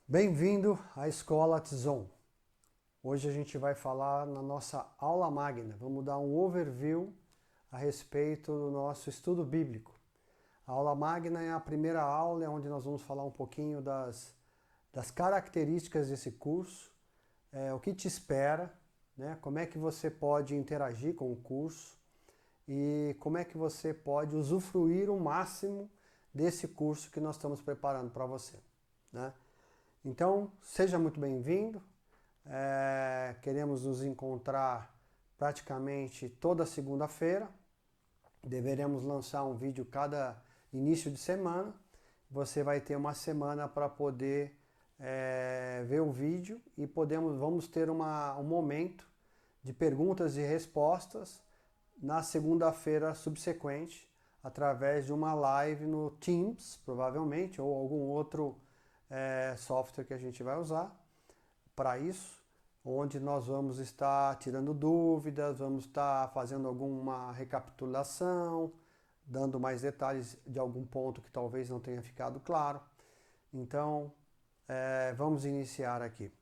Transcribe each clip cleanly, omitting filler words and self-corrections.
Bem-vindo à Escola Tzon. Hoje a gente vai falar na nossa aula magna. Vamos dar um overview a respeito do nosso estudo bíblico. A aula magna é a primeira aula onde nós vamos falar um pouquinho das características desse curso, o que te espera, né? Como é que você pode interagir com o curso e como é que você pode usufruir o máximo desse curso que nós estamos preparando para você, né? Então, seja muito bem-vindo. Queremos nos encontrar praticamente toda segunda-feira. Deveremos lançar um vídeo cada início de semana. Você vai ter uma semana para poder ver o vídeo e vamos ter um momento de perguntas e respostas na segunda-feira subsequente, através de uma live no Teams, provavelmente, ou algum outro software que a gente vai usar para isso, onde nós vamos estar tirando dúvidas, vamos estar fazendo alguma recapitulação, dando mais detalhes de algum ponto que talvez não tenha ficado claro. Então, vamos iniciar aqui.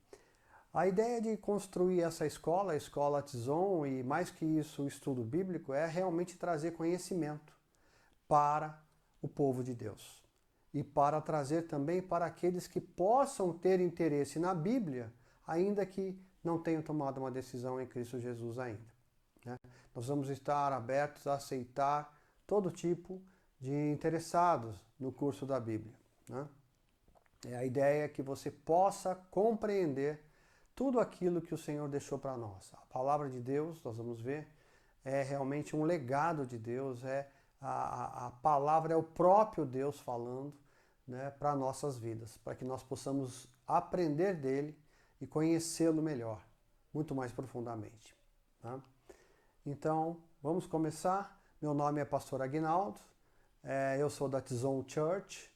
A ideia de construir essa escola, a Escola Tzon, e mais que isso, o estudo bíblico, é realmente trazer conhecimento para o povo de Deus. E para trazer também para aqueles que possam ter interesse na Bíblia, ainda que não tenham tomado uma decisão em Cristo Jesus ainda, né? Nós vamos estar abertos a aceitar todo tipo de interessados no curso da Bíblia, né? A ideia é que você possa compreender tudo aquilo que o Senhor deixou para nós. A palavra de Deus, nós vamos ver, é realmente um legado de Deus, a palavra é o próprio Deus falando, né, para nossas vidas, para que nós possamos aprender dele e conhecê-lo melhor, muito mais profundamente, tá? Então, vamos começar. Meu nome é Pastor Aguinaldo, eu sou da Tzon Church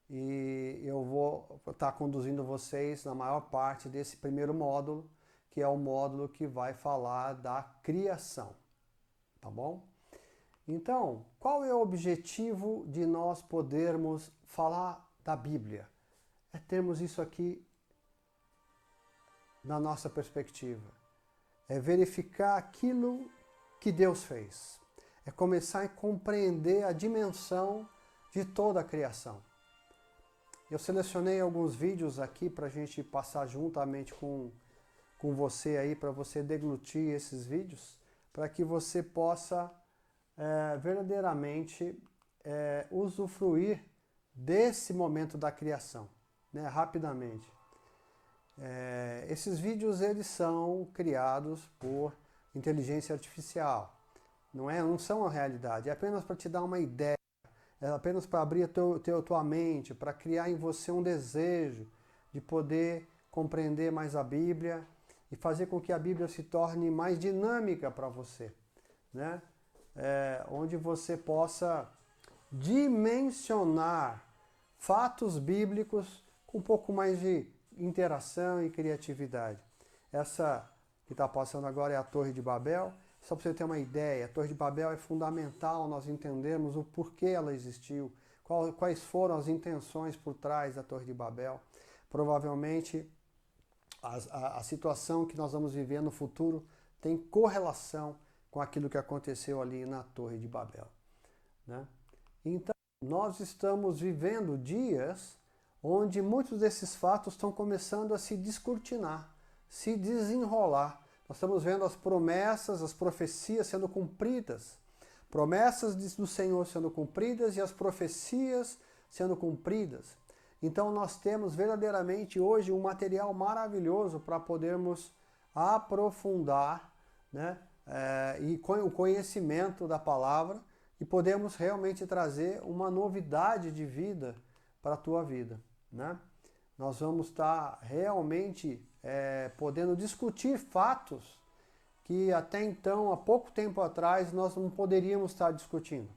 e eu vou estar conduzindo vocês na maior parte desse primeiro módulo, que é o módulo que vai falar da criação, tá bom? Então, qual é o objetivo de nós podermos falar da Bíblia? É termos isso aqui na nossa perspectiva. É verificar aquilo que Deus fez. É começar a compreender a dimensão de toda a criação. Eu selecionei alguns vídeos aqui para a gente passar juntamente com você aí, para você deglutir esses vídeos, para que você possa verdadeiramente usufruir desse momento da criação, né, rapidamente. Esses vídeos eles são criados por inteligência artificial, não são a realidade, é apenas para te dar uma ideia, é apenas para abrir a tua mente, para criar em você um desejo de poder compreender mais a Bíblia e fazer com que a Bíblia se torne mais dinâmica para você, né? Onde você possa dimensionar fatos bíblicos com um pouco mais de interação e criatividade. Essa que está passando agora é a Torre de Babel. Só para você ter uma ideia, a Torre de Babel é fundamental nós entendermos o porquê ela existiu, quais foram as intenções por trás da Torre de Babel. Provavelmente a situação que nós vamos viver no futuro tem correlação com aquilo que aconteceu ali na Torre de Babel, né? Então, nós estamos vivendo dias onde muitos desses fatos estão começando a se descortinar, se desenrolar. Nós estamos vendo as promessas, as profecias sendo cumpridas, promessas do Senhor sendo cumpridas e as profecias sendo cumpridas. Então nós temos verdadeiramente hoje um material maravilhoso para podermos aprofundar, né, e o conhecimento da palavra e podemos realmente trazer uma novidade de vida para a tua vida, né? Nós vamos estar realmente podendo discutir fatos que até então, há pouco tempo atrás, nós não poderíamos estar discutindo,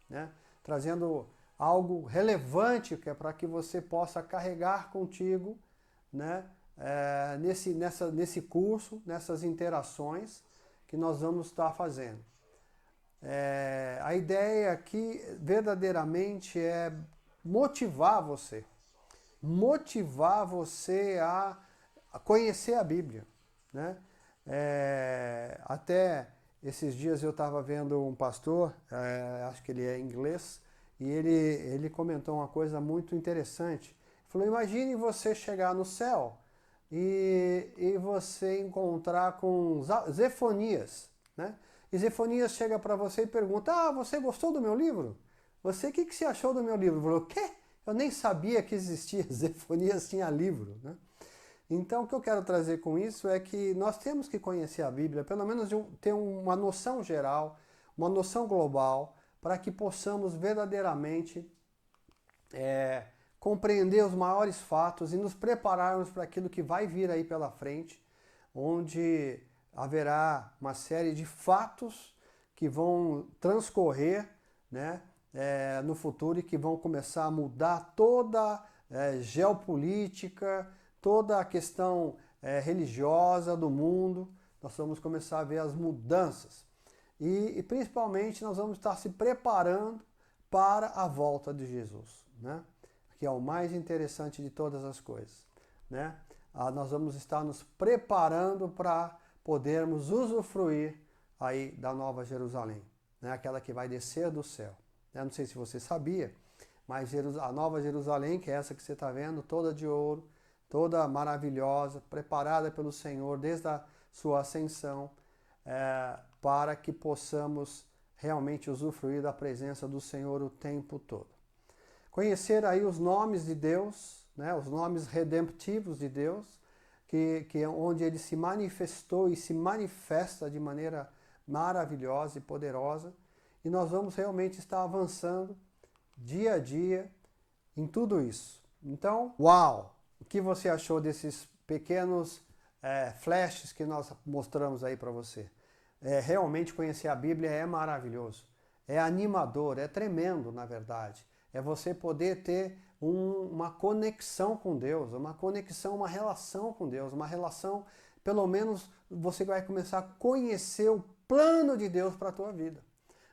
né? Trazendo algo relevante que é para que você possa carregar contigo, né? Nesse curso, nessas interações, que nós vamos estar fazendo. A ideia aqui verdadeiramente é motivar você a conhecer a Bíblia, né? Até esses dias eu estava vendo um pastor, acho que ele é inglês, e ele comentou uma coisa muito interessante. Ele falou, imagine você chegar no céu e você encontrar com Zefonias, né? E Zefonias chega para você e pergunta, você gostou do meu livro? O que você achou do meu livro? Ele falou, o quê? Eu nem sabia que existia, Zefonias tinha livro, né? Então, o que eu quero trazer com isso é que nós temos que conhecer a Bíblia, pelo menos ter uma noção geral, uma noção global, para que possamos verdadeiramente compreender os maiores fatos e nos prepararmos para aquilo que vai vir aí pela frente, onde haverá uma série de fatos que vão transcorrer, né, no futuro e que vão começar a mudar toda a geopolítica, toda a questão religiosa do mundo. Nós vamos começar a ver as mudanças e principalmente nós vamos estar se preparando para a volta de Jesus, né? Que é o mais interessante de todas as coisas, né? Nós vamos estar nos preparando para podermos usufruir aí da Nova Jerusalém, né? Aquela que vai descer do céu. Eu não sei se você sabia, mas a Nova Jerusalém, que é essa que você está vendo, toda de ouro, toda maravilhosa, preparada pelo Senhor desde a sua ascensão, para que possamos realmente usufruir da presença do Senhor o tempo todo. Conhecer aí os nomes de Deus, né, os nomes redemptivos de Deus, que é onde ele se manifestou e se manifesta de maneira maravilhosa e poderosa, e nós vamos realmente estar avançando dia a dia em tudo isso. Então, uau! O que você achou desses pequenos flashes que nós mostramos aí para você? Realmente conhecer a Bíblia é maravilhoso, é animador, é tremendo, na verdade. É você poder ter uma conexão com Deus, uma conexão, uma relação com Deus, uma relação, pelo menos você vai começar a conhecer o plano de Deus para a tua vida.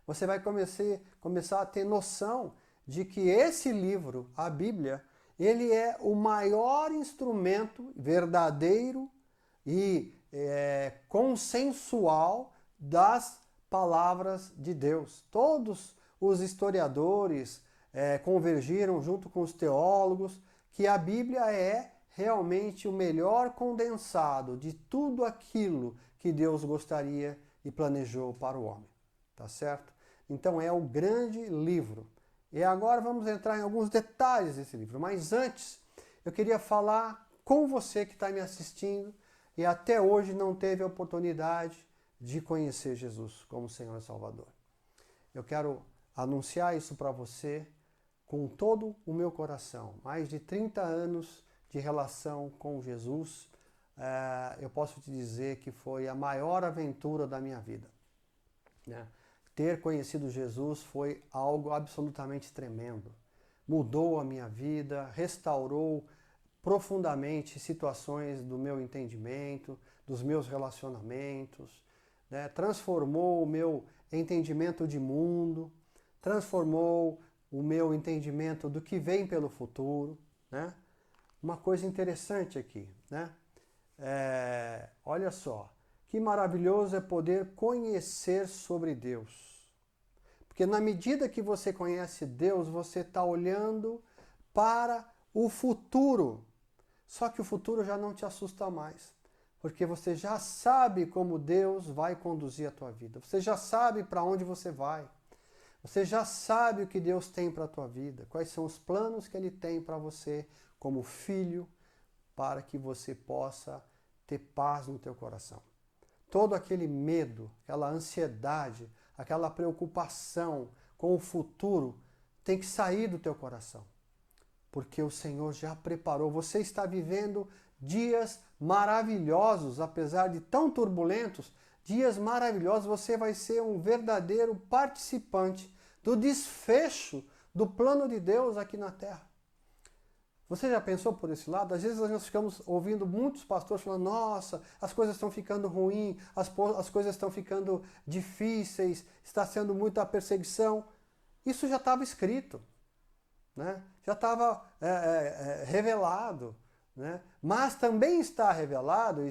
Você vai começar a ter noção de que esse livro, a Bíblia, ele é o maior instrumento verdadeiro e consensual das palavras de Deus. Todos os historiadores convergiram junto com os teólogos que a Bíblia é realmente o melhor condensado de tudo aquilo que Deus gostaria e planejou para o homem. Tá certo? Então é o grande livro. E agora vamos entrar em alguns detalhes desse livro. Mas antes, eu queria falar com você que está me assistindo e até hoje não teve a oportunidade de conhecer Jesus como Senhor e Salvador. Eu quero anunciar isso para você com todo o meu coração. Mais de 30 anos de relação com Jesus, eu posso te dizer que foi a maior aventura da minha vida, né? Ter conhecido Jesus foi algo absolutamente tremendo. Mudou a minha vida, restaurou profundamente situações do meu entendimento, dos meus relacionamentos, né? Transformou o meu entendimento de mundo, transformou o meu entendimento do que vem pelo futuro, né? Uma coisa interessante aqui, né? Olha só. Que maravilhoso é poder conhecer sobre Deus. Porque na medida que você conhece Deus, você está olhando para o futuro. Só que o futuro já não te assusta mais. Porque você já sabe como Deus vai conduzir a tua vida. Você já sabe para onde você vai. Você já sabe o que Deus tem para a tua vida. Quais são os planos que Ele tem para você como filho, para que você possa ter paz no teu coração. Todo aquele medo, aquela ansiedade, aquela preocupação com o futuro tem que sair do teu coração. Porque o Senhor já preparou. Você está vivendo dias maravilhosos, apesar de tão turbulentos, dias maravilhosos. Você vai ser um verdadeiro participante do desfecho do plano de Deus aqui na terra. Você já pensou por esse lado? Às vezes nós ficamos ouvindo muitos pastores falando, nossa, as coisas estão ficando ruins, as coisas estão ficando difíceis, está sendo muita perseguição. Isso já estava escrito, né? Já estava revelado. Né? Mas também estava revelado,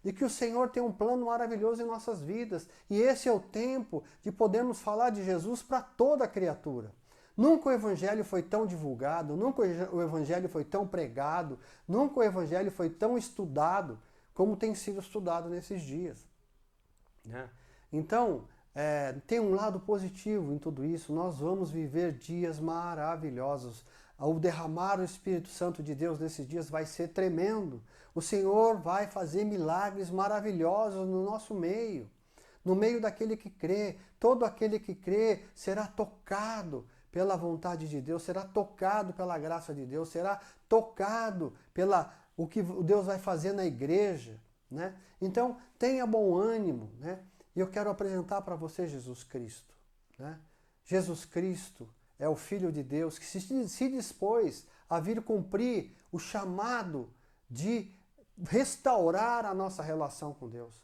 de que o Senhor tem um plano maravilhoso em nossas vidas. E esse é o tempo de podermos falar de Jesus para toda a criatura. Nunca o Evangelho foi tão divulgado, nunca o Evangelho foi tão pregado, nunca o Evangelho foi tão estudado como tem sido estudado nesses dias. Né? Então, tem um lado positivo em tudo isso. Nós vamos viver dias maravilhosos. O derramar o Espírito Santo de Deus nesses dias vai ser tremendo. O Senhor vai fazer milagres maravilhosos no nosso meio. No meio daquele que crê. Todo aquele que crê será tocado pela vontade de Deus, será tocado pela graça de Deus, será tocado pela o que Deus vai fazer na igreja. Né? Então, tenha bom ânimo. Né? E eu quero apresentar para você Jesus Cristo. Né? Jesus Cristo é o Filho de Deus que se dispôs a vir cumprir o chamado de restaurar a nossa relação com Deus.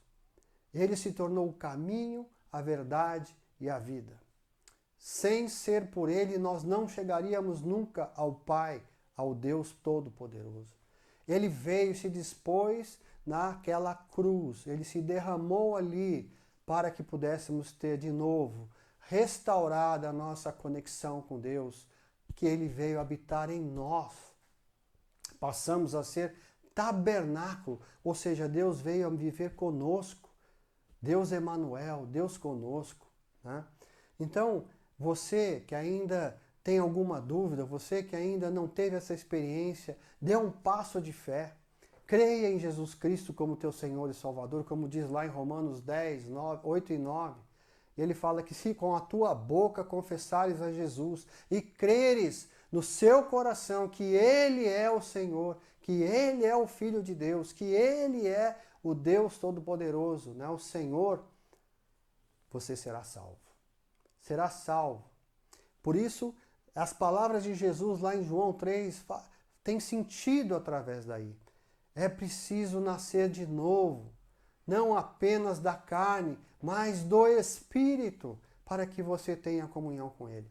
Ele se tornou o caminho, a verdade e a vida. Sem ser por ele, nós não chegaríamos nunca ao Pai, ao Deus Todo-Poderoso. Ele veio e se dispôs naquela cruz. Ele se derramou ali para que pudéssemos ter de novo restaurada a nossa conexão com Deus, que Ele veio habitar em nós. Passamos a ser tabernáculo, ou seja, Deus veio a viver conosco. Deus Emanuel, Deus conosco. Né? Então, você que ainda tem alguma dúvida, você que ainda não teve essa experiência, dê um passo de fé. Creia em Jesus Cristo como teu Senhor e Salvador, como diz lá em Romanos 10, 8 e 9. Ele fala que se com a tua boca confessares a Jesus e creres no seu coração que Ele é o Senhor, que Ele é o Filho de Deus, que Ele é o Deus Todo-Poderoso, né? O Senhor, você será salvo. Será salvo. Por isso, as palavras de Jesus lá em João 3 têm sentido através daí. É preciso nascer de novo, não apenas da carne, mas do Espírito, para que você tenha comunhão com Ele.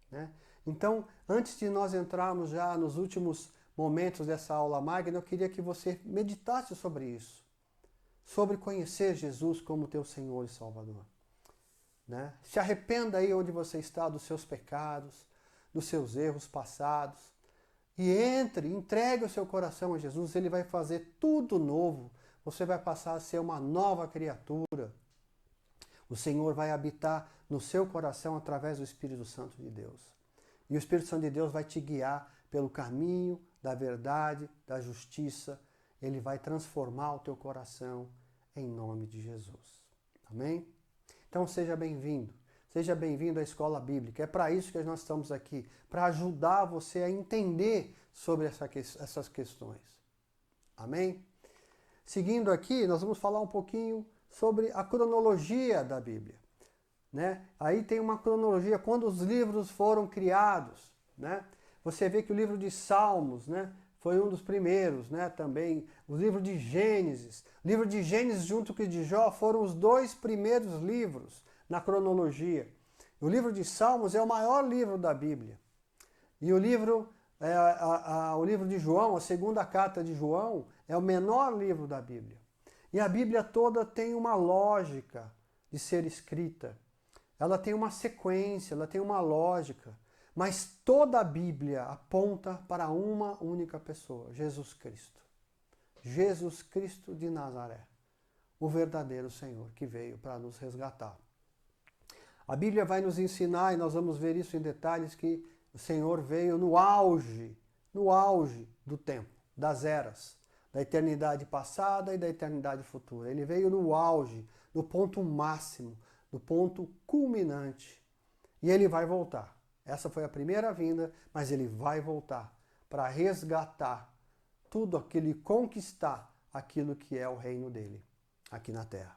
Né? Então, antes de nós entrarmos já nos últimos momentos dessa aula magna, eu queria que você meditasse sobre isso, sobre conhecer Jesus como teu Senhor e Salvador. Né? Se arrependa aí onde você está dos seus pecados, dos seus erros passados, e entregue o seu coração a Jesus, Ele vai fazer tudo novo. Você vai passar a ser uma nova criatura. O Senhor vai habitar no seu coração através do Espírito Santo de Deus. E o Espírito Santo de Deus vai te guiar pelo caminho da verdade, da justiça. Ele vai transformar o teu coração em nome de Jesus. Amém? Então seja bem-vindo. Seja bem-vindo à Escola Bíblica. É para isso que nós estamos aqui, para ajudar você a entender sobre essas questões. Amém? Seguindo aqui, nós vamos falar um pouquinho sobre a cronologia da Bíblia. Né? Aí tem uma cronologia, quando os livros foram criados. Né? Você vê que o livro de Salmos, né, foi um dos primeiros, né, também. O livro de Gênesis. O livro de Gênesis junto com o de Jó foram os dois primeiros livros na cronologia. O livro de Salmos é o maior livro da Bíblia. E o livro de João, a segunda carta de João, é o menor livro da Bíblia. E a Bíblia toda tem uma lógica de ser escrita. Ela tem uma sequência, ela tem uma lógica. Mas toda a Bíblia aponta para uma única pessoa, Jesus Cristo. Jesus Cristo de Nazaré, o verdadeiro Senhor que veio para nos resgatar. A Bíblia vai nos ensinar, e nós vamos ver isso em detalhes, que o Senhor veio no auge do tempo, das eras, da eternidade passada e da eternidade futura. Ele veio no auge, no ponto máximo, no ponto culminante. E ele vai voltar. Essa foi a primeira vinda, mas ele vai voltar para resgatar tudo aquilo e conquistar aquilo que é o reino dele aqui na terra.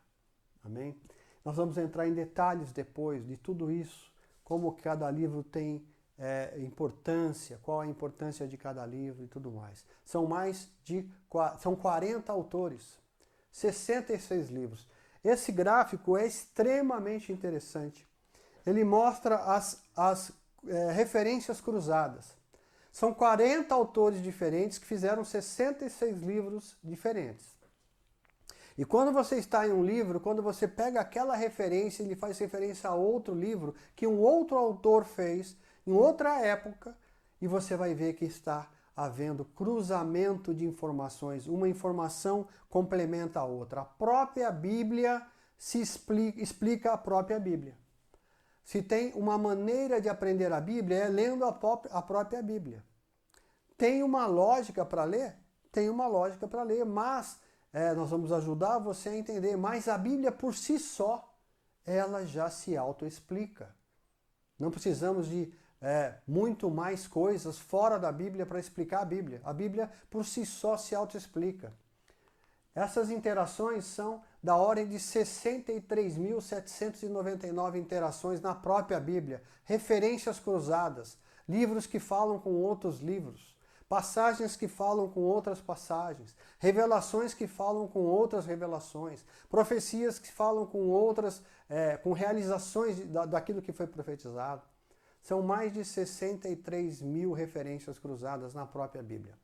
Amém? Nós vamos entrar em detalhes depois de tudo isso, como cada livro tem importância, qual a importância de cada livro e tudo mais. São 40 autores, 66 livros. Esse gráfico é extremamente interessante. Ele mostra as referências cruzadas. São 40 autores diferentes que fizeram 66 livros diferentes. E quando você está em um livro, quando você pega aquela referência, ele faz referência a outro livro que um outro autor fez em outra época, e você vai ver que está havendo cruzamento de informações, uma informação complementa a outra. A própria Bíblia explica a própria Bíblia. Se tem uma maneira de aprender a Bíblia, é lendo a própria Bíblia. Tem uma lógica para ler? Tem uma lógica para ler, mas nós vamos ajudar você a entender. Mas a Bíblia por si só, ela já se autoexplica. Não precisamos de muito mais coisas fora da Bíblia para explicar a Bíblia. A Bíblia por si só se autoexplica. Essas interações são da ordem de 63.799 interações na própria Bíblia, referências cruzadas, livros que falam com outros livros, passagens que falam com outras passagens, revelações que falam com outras revelações, profecias que falam com outras, com realizações daquilo que foi profetizado. São mais de 63 mil referências cruzadas na própria Bíblia.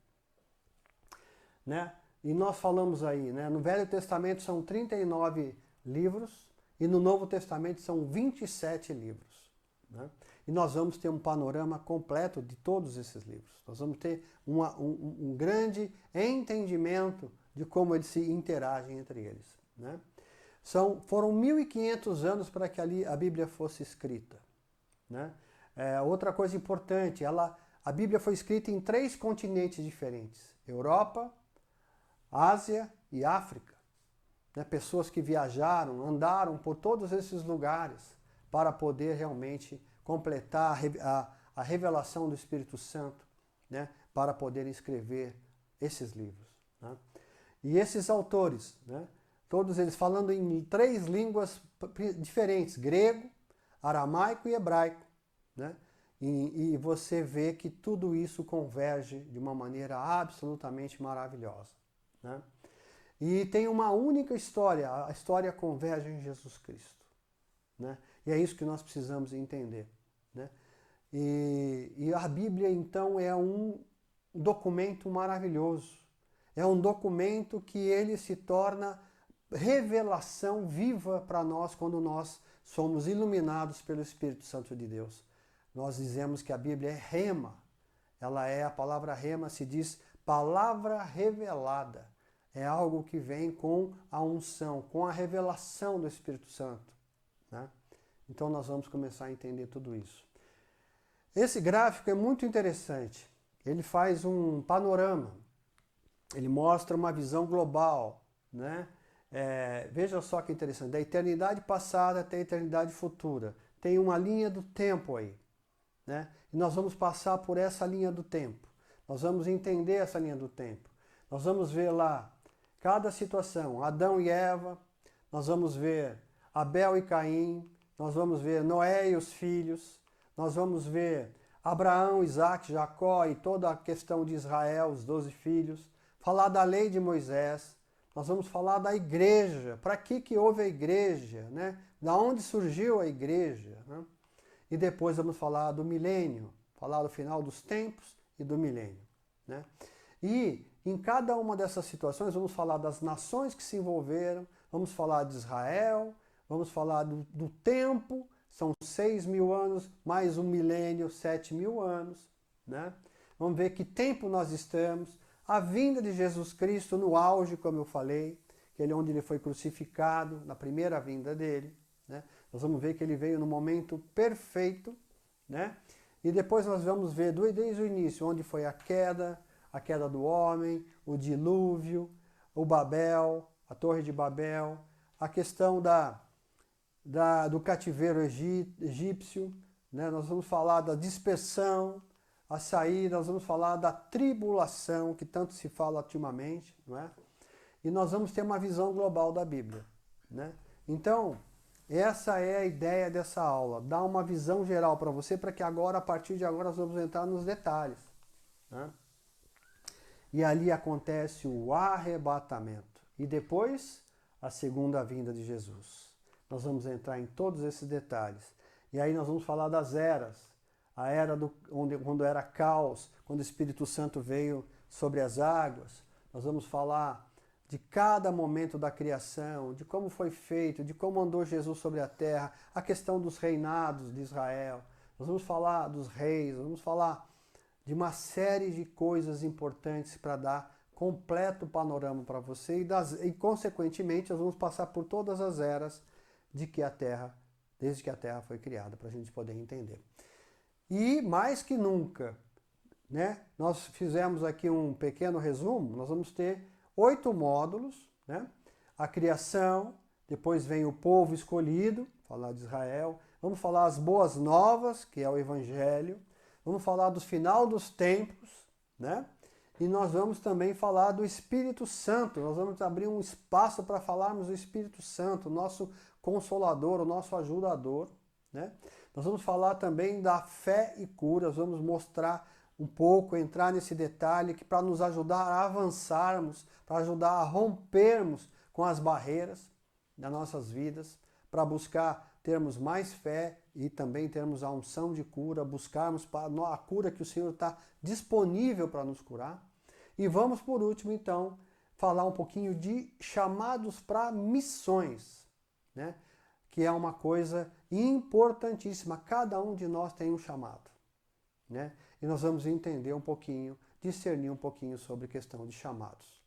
Né? E nós falamos aí, né? No Velho Testamento são 39 livros e no Novo Testamento são 27 livros. Né? E nós vamos ter um panorama completo de todos esses livros. Nós vamos ter um grande entendimento de como eles se interagem entre eles. Né? Foram 1.500 anos para que a Bíblia fosse escrita. Né? Outra coisa importante, a Bíblia foi escrita em 3 continentes diferentes: Europa, Ásia e África. Né? Pessoas que viajaram, andaram por todos esses lugares para poder realmente completar a revelação do Espírito Santo, né? Para poder escrever esses livros. Né? E esses autores, né? Todos eles falando em 3 línguas diferentes: grego, aramaico e hebraico. Né? E você vê que tudo isso converge de uma maneira absolutamente maravilhosa. Né? E tem uma única história, a história converge em Jesus Cristo. Né? E é isso que nós precisamos entender. Né? E a Bíblia, então, é um documento maravilhoso. É um documento que ele se torna revelação viva para nós quando nós somos iluminados pelo Espírito Santo de Deus. Nós dizemos que a Bíblia é rema. A palavra rema se diz palavra revelada. É algo que vem com a unção, com a revelação do Espírito Santo. Né? Então nós vamos começar a entender tudo isso. Esse gráfico é muito interessante. Ele faz um panorama. Ele mostra uma visão global. Né? Veja só que interessante. Da eternidade passada até a eternidade futura. Tem uma linha do tempo aí. Né? E nós vamos passar por essa linha do tempo. Nós vamos entender essa linha do tempo. Nós vamos ver lá cada situação, Adão e Eva, nós vamos ver Abel e Caim, nós vamos ver Noé e os filhos, nós vamos ver Abraão, Isaac, Jacó e toda a questão de Israel, os 12 filhos, falar da lei de Moisés, nós vamos falar da igreja, para que houve a igreja, né? Da onde surgiu a igreja, né? E depois vamos falar do milênio, falar do final dos tempos e do milênio. Né? E em cada uma dessas situações vamos falar das nações que se envolveram, vamos falar de Israel, vamos falar do tempo, são 6.000 anos, mais um milênio, 7.000 anos. Né? Vamos ver que tempo nós estamos, a vinda de Jesus Cristo no auge, como eu falei, que ele onde ele foi crucificado, na primeira vinda dele. Né? Nós vamos ver que ele veio no momento perfeito, né? E depois nós vamos ver desde o início, onde foi a queda do homem, o dilúvio, o Babel, a Torre de Babel, a questão do cativeiro egípcio, né? Nós vamos falar da dispersão, a saída, nós vamos falar da tribulação, que tanto se fala ultimamente, não é? E nós vamos ter uma visão global da Bíblia. Né? Então, Essa é a ideia dessa aula, dar uma visão geral para você, para que agora, a partir de agora, nós vamos entrar nos detalhes. Né? E ali acontece o arrebatamento. E depois, a segunda vinda de Jesus. Nós vamos entrar em todos esses detalhes. E aí nós vamos falar das eras. A era quando era caos, quando o Espírito Santo veio sobre as águas. Nós vamos falar de cada momento da criação, de como foi feito, de como andou Jesus sobre a terra, a questão dos reinados de Israel. Nós vamos falar dos reis, vamos falar de uma série de coisas importantes para dar completo panorama para você e, consequentemente, nós vamos passar por todas as eras desde que a Terra foi criada, para a gente poder entender. E, mais que nunca, né, nós fizemos aqui um pequeno resumo, nós vamos ter 8 módulos, né? A criação, depois vem o povo escolhido, falar de Israel, vamos falar as boas novas, que é o Evangelho, vamos falar do final dos tempos, né? E nós vamos também falar do Espírito Santo, nós vamos abrir um espaço para falarmos do Espírito Santo, o nosso Consolador, o nosso ajudador, né? Nós vamos falar também da fé e cura, nós vamos mostrar um pouco, entrar nesse detalhe que para nos ajudar a avançarmos, para ajudar a rompermos com as barreiras das nossas vidas, para buscar termos mais fé e também termos a unção de cura, buscarmos a cura que o Senhor está disponível para nos curar. E vamos, por último, então, falar um pouquinho de chamados para missões, né? Que é uma coisa importantíssima. Cada um de nós tem um chamado, né? E nós vamos entender um pouquinho, discernir um pouquinho sobre a questão de chamados.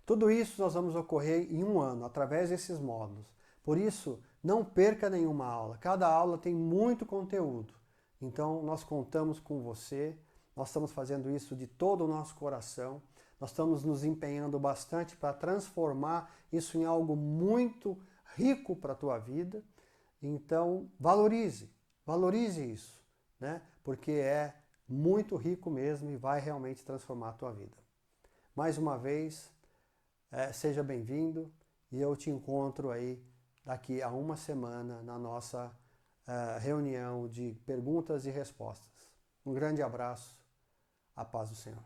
Tudo isso nós vamos ocorrer em um ano, através desses módulos. Por isso, não perca nenhuma aula. Cada aula tem muito conteúdo. Então, nós contamos com você. Nós estamos fazendo isso de todo o nosso coração. Nós estamos nos empenhando bastante para transformar isso em algo muito rico para a tua vida. Então, valorize isso, né? Porque é muito rico mesmo e vai realmente transformar a tua vida. Mais uma vez, seja bem-vindo e eu te encontro aí daqui a uma semana na nossa reunião de perguntas e respostas. Um grande abraço, a paz do Senhor.